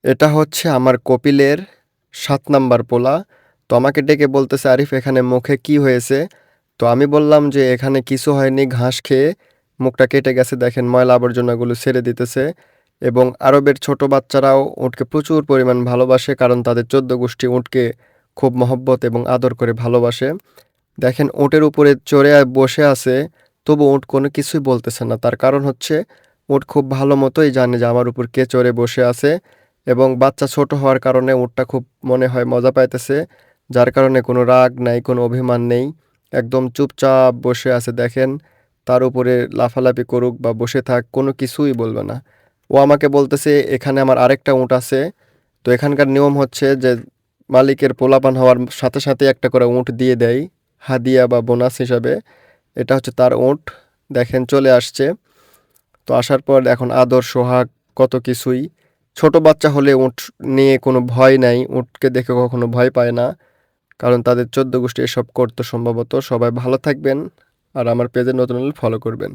এটা হচ্ছে আমার কপিলের ৭ নাম্বার পোলা। তো আমাকে ডেকে বলতেছে, "আরিফ এখানে মুখে কি হয়েছে?" তো আমি বললাম যে, "এখানে কিছু হয়নি, ঘাস খেয়ে মুখটা কেটে গেছে। দেখেন ময়লা আবর্জনাগুলো ছেড়ে দিতেছে।" এবং আরবের ছোট বাচ্চারাও উটকে প্রচুর পরিমাণ ভালোবাসে কারণ তাদের ১৪ গোষ্ঠী উটকে খুব মহব্বত এবং আদর করে ভালোবাসে। দেখেন উটের উপরে চড়ে বসে আছে, তবু উট কোনো কিছুই বলতেছে না। তার কারণ হচ্ছে উট খুব ভালো মতোই জানে যে আমার উপর কে চড়ে বসে আছে এবং বাচ্চা ছোট হওয়ার কারণে উটটা খুব মনে হয় মজা পাইতেছে। যার কারণে কোনো রাগ নাই, কোনো অভিমান নেই। একদম চুপচাপ বসে আছে দেখেন। তার উপরে লাফালাফি করুক বা বসে থাক কোনো কিছুই বলবে না। ও আমাকে বলতেছে এখানে আমার আরেকটা উট আছে। তো এখানকার নিয়ম হচ্ছে যে মালিকের পোলাপান হওয়ার সাথে সাথে একটা করে উট দিয়ে দেয় হাদিয়া বা বোনাস হিসাবে। এটা হচ্ছে তার উট। দেখেন চলে আসছে। তো আসার পর এখন আদর সোহাগ কত কিছুই। ছোট বাচ্চা হলে উট নিয়ে কোনো ভয় নাই। উটকে দেখে কখনো ভয় পায় না। কারণ তাদের ১৪ গোষ্ঠী এসব করতো সম্ভবত। সবাই ভালো থাকবেন। আর আমার পেজে নতুন হলে ফলো করবেন।